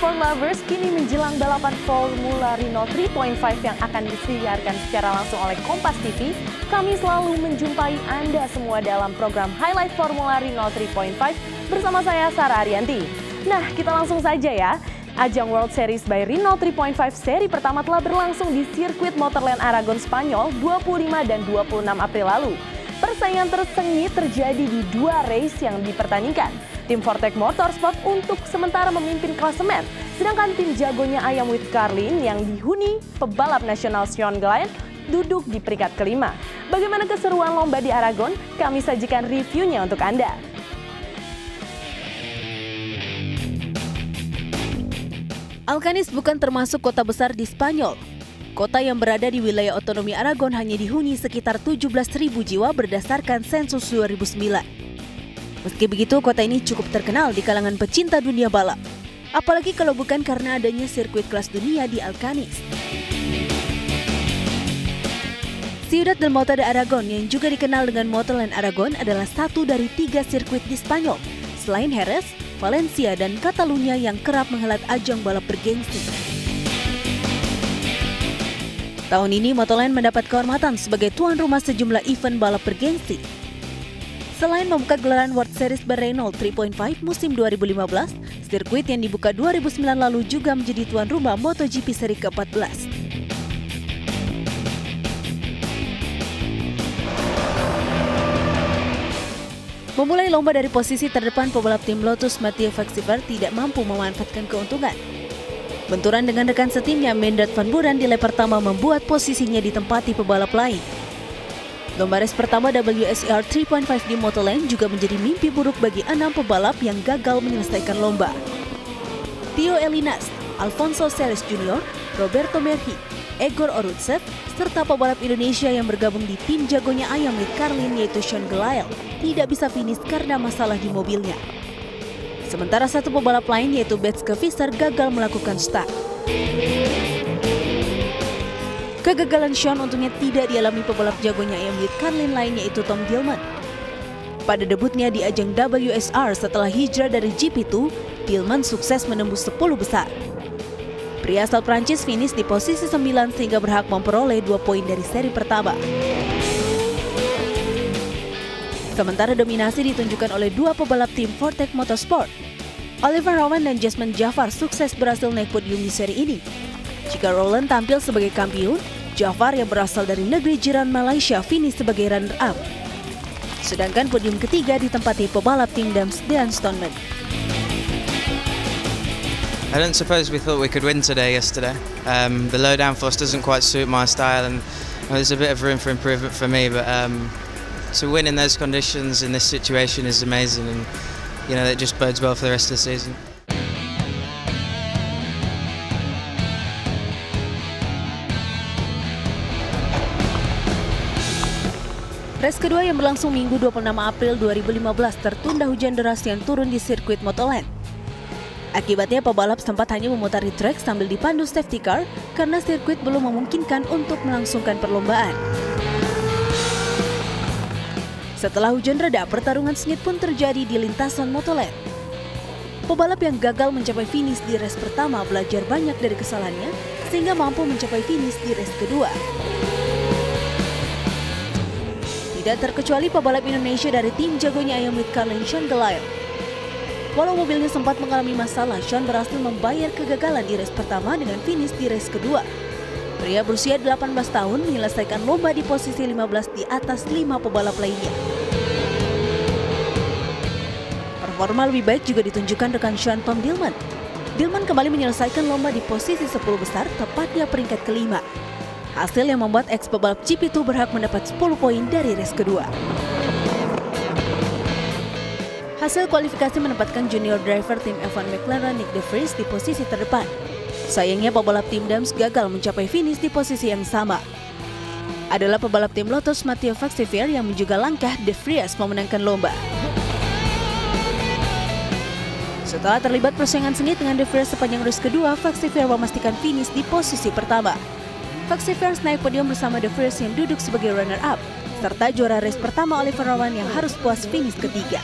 motorsport lovers, kini menjelang balapan Formula Renault 3.5 yang akan disiarkan secara langsung oleh Kompas TV, kami selalu menjumpai Anda semua dalam program Highlight Formula Renault 3.5 bersama saya, Sarah Arianti. Nah, kita langsung saja ya. Ajang World Series by Renault 3.5 seri pertama telah berlangsung di sirkuit Motorland Aragon, Spanyol 25 dan 26 April lalu. Persaingan tersengit terjadi di dua race yang dipertandingkan. Tim Vortec Motorsport untuk sementara memimpin klasemen, sedangkan tim jagonya Ayam with Carlin yang dihuni pebalap nasional Sean Glynn duduk di peringkat kelima. Bagaimana keseruan lomba di Aragon? Kami sajikan reviewnya untuk Anda. Alcanis bukan termasuk kota besar di Spanyol. Kota yang berada di wilayah otonomi Aragon hanya dihuni sekitar 17.000 jiwa berdasarkan sensus 2009. Meski begitu, kota ini cukup terkenal di kalangan pecinta dunia balap. Apalagi kalau bukan karena adanya sirkuit kelas dunia di Alcanis. Ciudad del Mota de Aragon yang juga dikenal dengan Motorland Aragon adalah satu dari 3 sirkuit di Spanyol, selain Jerez, Valencia, dan Catalunya yang kerap menghelat ajang balap bergengsi. Tahun ini Motorland mendapat kehormatan sebagai tuan rumah sejumlah event balap bergengsi. Selain membuka gelaran World Series by Renault 3.5 musim 2015, sirkuit yang dibuka 2009 lalu juga menjadi tuan rumah MotoGP seri ke-14. Memulai lomba dari posisi terdepan, pebalap tim Lotus Mathieu Vaxiver tidak mampu memanfaatkan keuntungan. Benturan dengan rekan setimnya Meindert van Buren di lap pertama membuat posisinya ditempati pebalap lain. Lomba race pertama WSER 3.5 di Motorland juga menjadi mimpi buruk bagi 6 pebalap yang gagal menyelesaikan lomba. Theo Elinas, Alfonso Ceres Jr., Roberto Merhi, Egor Orutsev, serta pebalap Indonesia yang bergabung di tim jagonya Ayam with Carlin yaitu Sean Glynn tidak bisa finish karena masalah di mobilnya. Sementara satu pebalap lain yaitu Betske Visser gagal melakukan start. Kegagalan Sean untungnya tidak dialami pebalap jagonya Ayam with Carlin lain yaitu Tom Dillman. Pada debutnya di ajang WSR setelah hijrah dari GP2, Dillman sukses menembus 10 besar. Pria asal Prancis finish di posisi 9 sehingga berhak memperoleh 2 poin dari seri pertama. Sementara dominasi ditunjukkan oleh 2 pebalap tim Vortec Motorsport. Oliver Rowan dan Jasmine Jafar sukses berhasil naik podium di seri ini. Jika Roland tampil sebagai kampiun, Jafar yang berasal dari negeri jiran Malaysia finish sebagai runner-up. Sedangkan podium ketiga ditempati pebalap tim Dams Dean Stoneman. I don't suppose we thought we could win yesterday. The low downforce doesn't quite suit my style, and there's a bit of room for improvement for me. But to win in those conditions in this situation is amazing, and it just bodes well for the rest of the season. Race kedua yang berlangsung Minggu 26 April 2015 tertunda hujan deras yang turun di sirkuit Motorland. Akibatnya pebalap sempat hanya memutari trek sambil dipandu safety car karena sirkuit belum memungkinkan untuk melangsungkan perlombaan. Setelah hujan reda, pertarungan sengit pun terjadi di lintasan Motorland. Pebalap yang gagal mencapai finish di race pertama belajar banyak dari kesalahannya sehingga mampu mencapai finish di race kedua. Tidak terkecuali pebalap Indonesia dari tim jagonya Ayam with Carlin, Sean Glynn. Walau mobilnya sempat mengalami masalah, Sean berhasil membayar kegagalan di race pertama dengan finish di race kedua. Pria berusia 18 tahun menyelesaikan lomba di posisi 15 di atas 5 pebalap lainnya. Performa lebih baik juga ditunjukkan rekan Sean Tom Dillman. Dillman kembali menyelesaikan lomba di posisi 10 besar, tepatnya peringkat kelima. Hasil yang membuat ex-pebalap GP2 berhak mendapat 10 poin dari race kedua. Hasil kualifikasi menempatkan junior driver tim F1 McLaren Nick De Vries di posisi terdepan. Sayangnya pebalap tim Dams gagal mencapai finish di posisi yang sama. Adalah pebalap tim Lotus Mathieu Vaxiver yang juga langkah De Vries memenangkan lomba. Setelah terlibat persaingan sengit dengan De Vries sepanjang race kedua, Vaxiver memastikan finish di posisi pertama. Vaxiver naik podium bersama De Vries yang duduk sebagai runner-up. serta juara race pertama Oliver Rowan yang harus puas finish ketiga.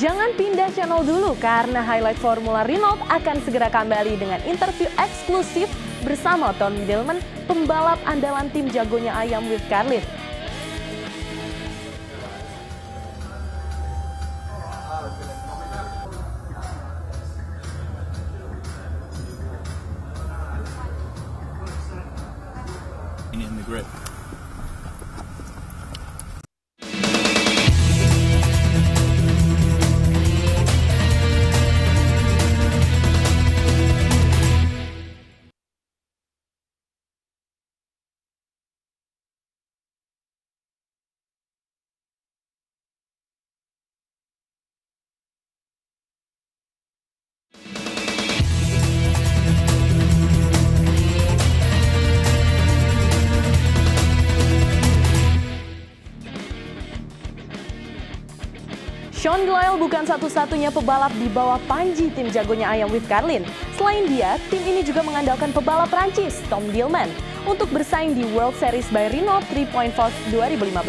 Jangan pindah channel dulu karena highlight Formula Renault akan segera kembali dengan interview eksklusif bersama Tom Dillman, pembalap andalan tim jagonya ayam with Carlin. In the grip. Sean Glyle bukan satu-satunya pebalap di bawah panji tim jagonya ayam with Carlin. Selain dia, tim ini juga mengandalkan pebalap Prancis, Tom Dillman, untuk bersaing di World Series by Renault 3.5 2015.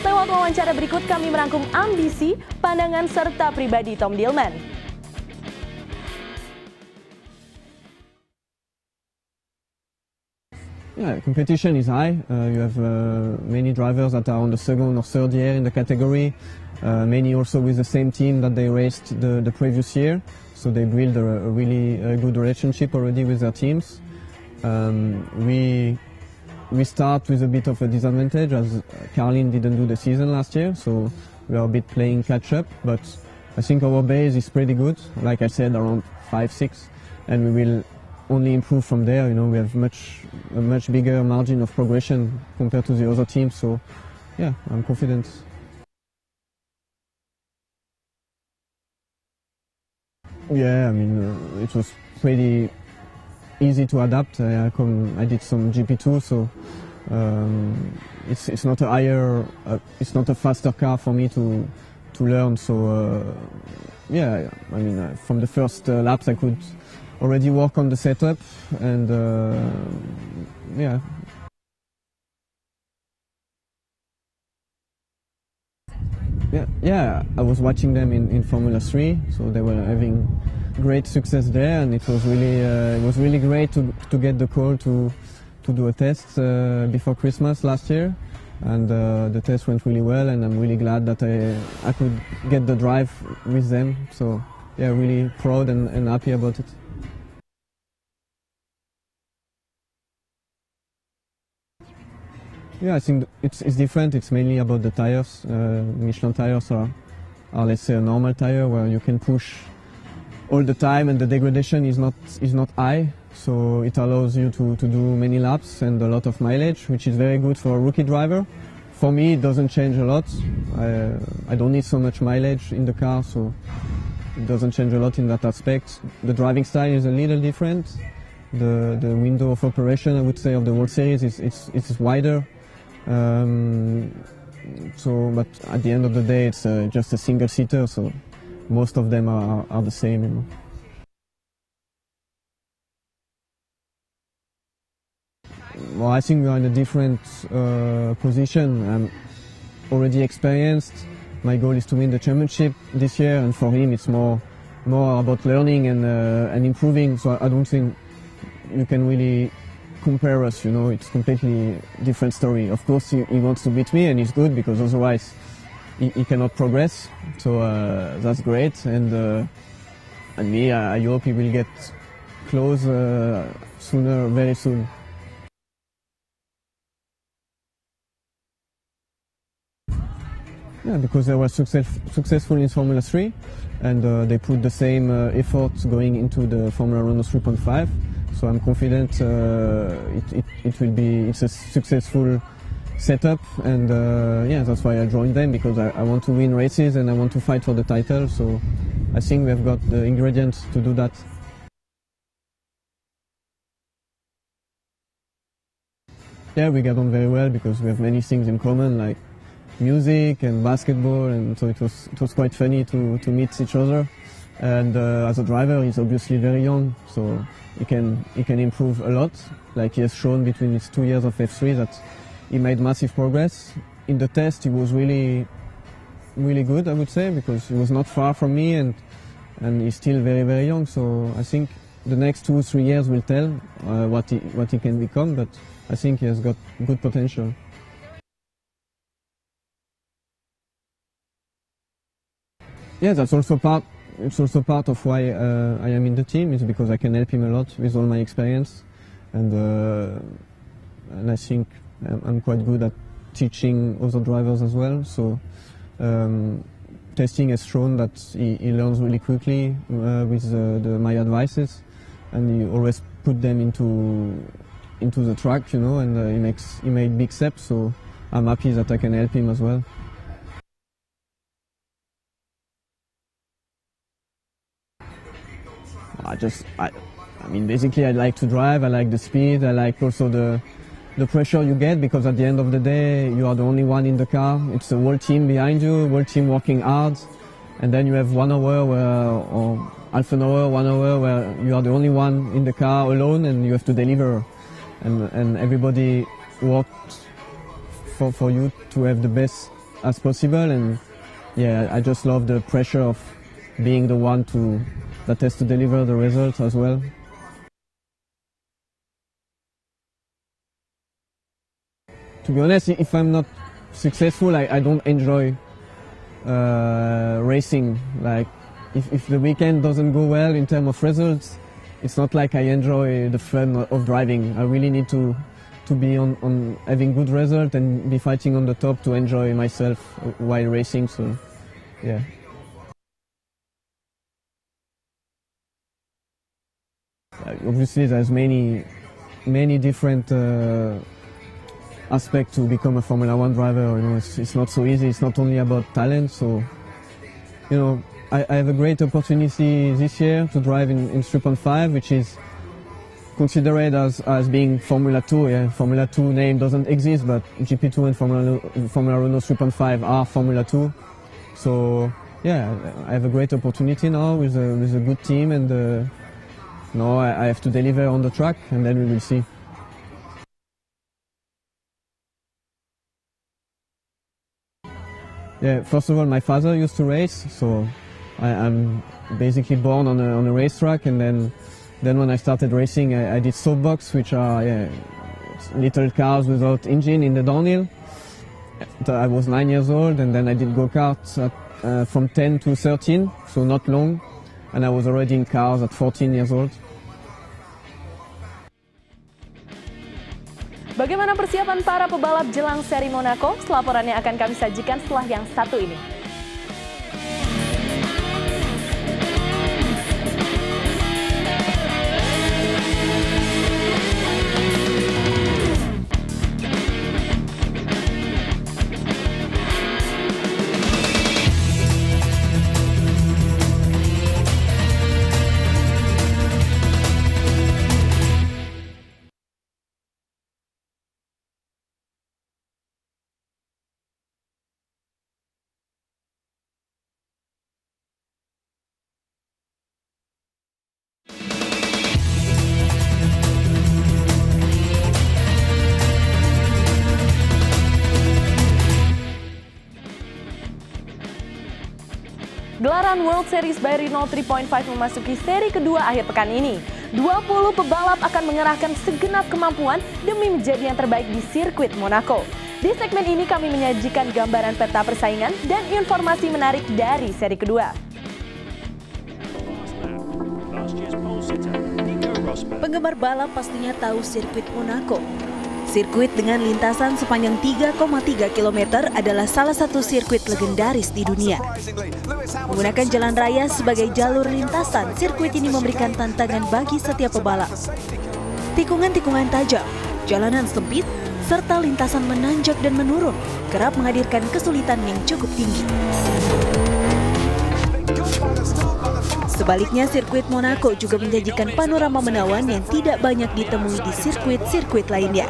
Lewat wawancara berikut kami merangkum ambisi, pandangan, serta pribadi Tom Dillman. Yeah, competition is high. You have many drivers that are on the second or third year in the category. Many also with the same team that they raced the previous year. So they build a really good relationship already with their teams. We start with a bit of a disadvantage as Carlin didn't do the season last year. So we are a bit playing catch up. But I think our base is pretty good. Like I said, around 5-6. And we will only improve from there. You know, we have a much bigger margin of progression compared to the other teams. So, yeah, I'm confident. Yeah, I mean, it was pretty easy to adapt. I did some GP2, so it's not it's not a faster car for me to learn. So, yeah, I mean, from the first laps I could already work on the setup, and yeah. Yeah, I was watching them in Formula 3, so they were having great success there, and it was really great to get the call to do a test before Christmas last year, and the test went really well, and I'm really glad that I could get the drive with them. So yeah, really proud and happy about it. Yeah, I think it's different. It's mainly about the tires. Michelin tires are let's say a normal tire where you can push all the time and the degradation is not high. So it allows you to do many laps and a lot of mileage, which is very good for a rookie driver. For me, it doesn't change a lot. I don't need so much mileage in the car, so it doesn't change a lot in that aspect. The driving style is a little different. The window of operation, I would say, of the World Series is wider. But at the end of the day, it's just a single seater, so most of them are the same. You know. Well, I think we are in a different position. I'm already experienced. My goal is to win the championship this year, and for him, it's more about learning and improving. So I don't think you can really compare us, you know, it's completely different story. Of course, he wants to beat me, and it's good because otherwise he cannot progress. So that's great, and me, I hope he will get close very soon. Yeah, because they were successful in Formula 3, and they put the same effort going into the Formula Renault 3.5. So I'm confident it's a successful setup, and yeah, that's why I joined them, because I want to win races and I want to fight for the title. So I think we've got the ingredients to do that. Yeah, we get on very well because we have many things in common, like music and basketball, and so it was quite funny to meet each other. And as a driver, he's obviously very young, so he can improve a lot. Like he has shown between his 2 years of F3 that he made massive progress. In the test, he was really really good, I would say, because he was not far from me, and he's still very, very young. So I think the next 2-3 years will tell what he can become, but I think he has got good potential. Yeah, that's also part. It's also part of why I am in the team. It's because I can help him a lot with all my experience, and I think I'm quite good at teaching other drivers as well. So testing has shown that he learns really quickly with my advices, and he always put them into the track, you know, and he made big steps. So I'm happy that I can help him as well. I mean, basically, I like to drive. I like the speed. I like also the pressure you get, because at the end of the day, you are the only one in the car. It's the whole team behind you, whole team working hard, and then you have 1 hour or half an hour, 1 hour where you are the only one in the car alone, and you have to deliver, and everybody worked for you to have the best as possible. And yeah, I just love the pressure of being the one that has to deliver the results as well. To be honest, if I'm not successful, I don't enjoy racing. Like, if the weekend doesn't go well in terms of results, it's not like I enjoy the fun of driving. I really need to be on having good results and be fighting on the top to enjoy myself while racing. So, yeah. Obviously, there's many different aspects to become a Formula One driver. You know, it's not so easy. It's not only about talent. So, you know, I have a great opportunity this year to drive in 3.5, which is considered as being Formula 2. Yeah, Formula 2 name doesn't exist, but GP2 and Formula Renault 3.5 are Formula 2. So, yeah, I have a great opportunity now with a good team, and now I have to deliver on the track, and then we will see. Yeah, first of all, my father used to race, so I'm basically born on a racetrack, and then when I started racing, I did softbox, which are little cars without engine in the downhill. I was 9 years old, and then I did go-karts from 10 to 13, so not long, and I was already in cars at 14 years old. Bagaimana persiapan para pebalap jelang seri Monaco? Laporannya akan kami sajikan setelah yang satu ini. Gelaran World Series by Renault 3.5 memasuki seri kedua akhir pekan ini. 20 pebalap akan mengerahkan segenap kemampuan demi menjadi yang terbaik di sirkuit Monaco. Di segmen ini kami menyajikan gambaran peta persaingan dan informasi menarik dari seri kedua. Penggemar balap pastinya tahu sirkuit Monaco. Sirkuit dengan lintasan sepanjang 3,3 km adalah salah satu sirkuit legendaris di dunia. Menggunakan jalan raya sebagai jalur lintasan, sirkuit ini memberikan tantangan bagi setiap pebalap. Tikungan-tikungan tajam, jalanan sempit, serta lintasan menanjak dan menurun kerap menghadirkan kesulitan yang cukup tinggi. Sebaliknya, sirkuit Monaco juga menjanjikan panorama menawan yang tidak banyak ditemui di sirkuit-sirkuit lainnya.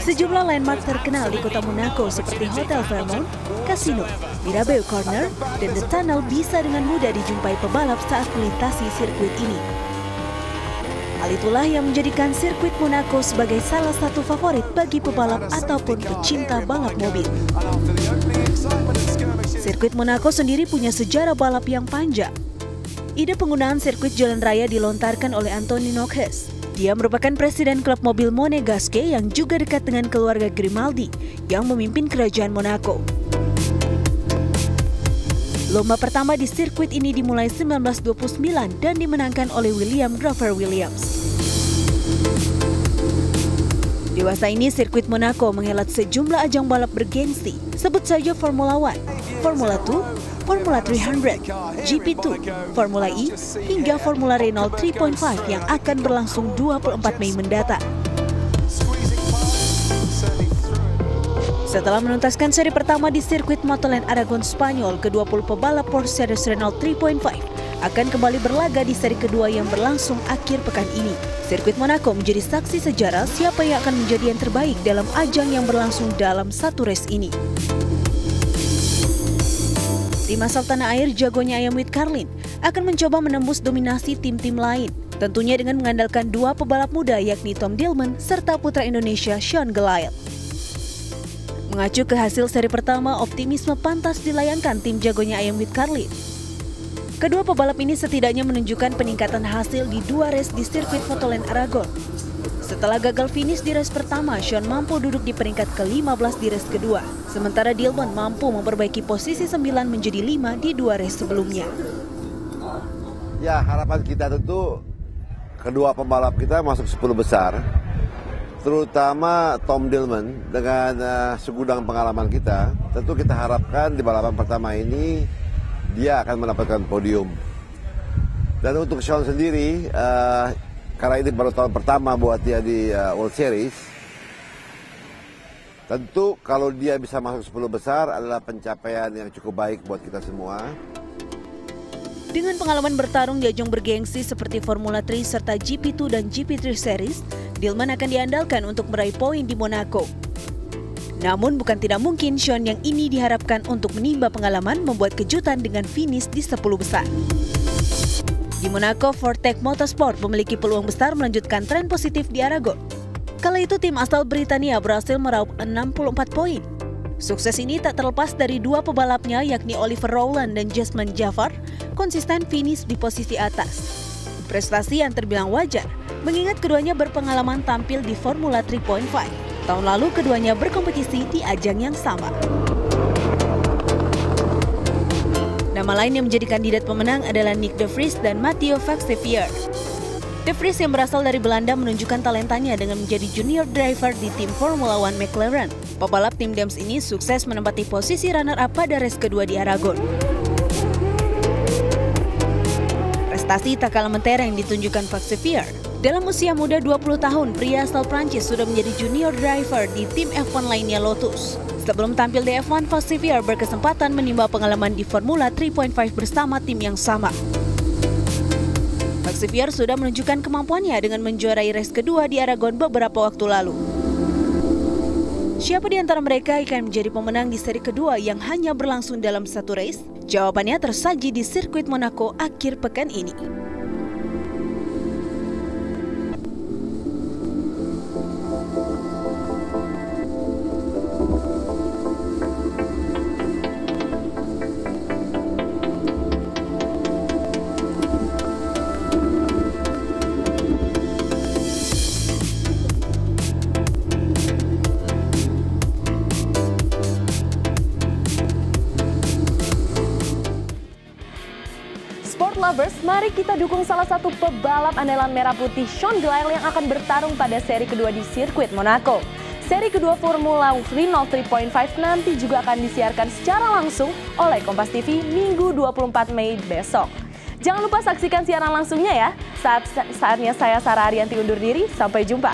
Sejumlah landmark terkenal di kota Monaco seperti Hotel Fairmont, Casino, Mirabeau Corner, dan The Tunnel bisa dengan mudah dijumpai pebalap saat melintasi sirkuit ini. Hal itulah yang menjadikan sirkuit Monaco sebagai salah satu favorit bagi pebalap ataupun pecinta balap mobil. Sirkuit Monaco sendiri punya sejarah balap yang panjang. Ide penggunaan sirkuit jalan raya dilontarkan oleh Anthony Nockes. Dia merupakan presiden klub mobil Monégasque yang juga dekat dengan keluarga Grimaldi yang memimpin kerajaan Monaco. Lomba pertama di sirkuit ini dimulai 1929 dan dimenangkan oleh William Grover Williams. Dewasa ini sirkuit Monaco menghelat sejumlah ajang balap bergengsi, sebut saja Formula One, Formula 2, Formula 300, GP2, Formula E, hingga Formula Renault 3.5 yang akan berlangsung 24 Mei mendatang. Setelah menuntaskan seri pertama di sirkuit Motorland Aragon Spanyol, ke-20 pebalap Porsche Renault 3.5 akan kembali berlaga di seri kedua yang berlangsung akhir pekan ini. Sirkuit Monaco menjadi saksi sejarah siapa yang akan menjadi yang terbaik dalam ajang yang berlangsung dalam satu race ini. Tim asal tanah air jagonya Ayam With Carlin akan mencoba menembus dominasi tim-tim lain, tentunya dengan mengandalkan dua pebalap muda yakni Tom Dillman serta putra Indonesia Sean Gelael. Mengacu ke hasil seri pertama, optimisme pantas dilayangkan tim jagonya Ayam With Carlin. Kedua pebalap ini setidaknya menunjukkan peningkatan hasil di dua race di sirkuit Motorland Aragon. Setelah gagal finish di race pertama, Sean mampu duduk di peringkat ke-15 di race kedua. Sementara Dillman mampu memperbaiki posisi 9 menjadi 5 di dua race sebelumnya. Ya, harapan kita tentu kedua pembalap kita masuk 10 besar. Terutama Tom Dillman dengan segudang pengalaman kita. Tentu kita harapkan di balapan pertama ini dia akan mendapatkan podium. Dan untuk Sean sendiri, karena ini baru tahun pertama buat dia di World Series, tentu kalau dia bisa masuk 10 besar adalah pencapaian yang cukup baik buat kita semua. Dengan pengalaman bertarung di ajang bergengsi seperti Formula 3 serta GP2 dan GP3 Series, Dillman akan diandalkan untuk meraih poin di Monaco. Namun bukan tidak mungkin Sean yang ini diharapkan untuk menimba pengalaman membuat kejutan dengan finish di 10 besar. Di Monaco, Vortec Motorsport memiliki peluang besar melanjutkan tren positif di Aragon. Kala itu tim asal Britania berhasil meraup 64 poin. Sukses ini tak terlepas dari dua pebalapnya yakni Oliver Rowland dan Jasmine Jafar konsisten finish di posisi atas. Prestasi yang terbilang wajar mengingat keduanya berpengalaman tampil di Formula 3.5. Tahun lalu keduanya berkompetisi di ajang yang sama. Nama lain yang menjadi kandidat pemenang adalah Nick de Vries dan Matteo Vaxivier. De Vries yang berasal dari Belanda menunjukkan talentanya dengan menjadi junior driver di tim Formula One McLaren. Pebalap tim Dams ini sukses menempati posisi runner-up pada race kedua di Aragon. Prestasi tak kalah mentera yang ditunjukkan Vaxivier. Dalam usia muda 20 tahun, pria asal Prancis sudah menjadi junior driver di tim F1 lainnya Lotus. Sebelum tampil di F1, Vaxivier berkesempatan menimba pengalaman di Formula 3.5 bersama tim yang sama. Vaxivier sudah menunjukkan kemampuannya dengan menjuarai race kedua di Aragon beberapa waktu lalu. Siapa di antara mereka akan menjadi pemenang di seri kedua yang hanya berlangsung dalam satu race? Jawabannya tersaji di sirkuit Monaco akhir pekan ini. Lovers, mari kita dukung salah satu pebalap andalan merah putih Sean Gelael yang akan bertarung pada seri kedua di sirkuit Monaco. Seri kedua Formula Renault 3.5 nanti juga akan disiarkan secara langsung oleh Kompas TV Minggu 24 Mei besok. Jangan lupa saksikan siaran langsungnya ya. Saatnya saya Sarah Arianti undur diri, sampai jumpa.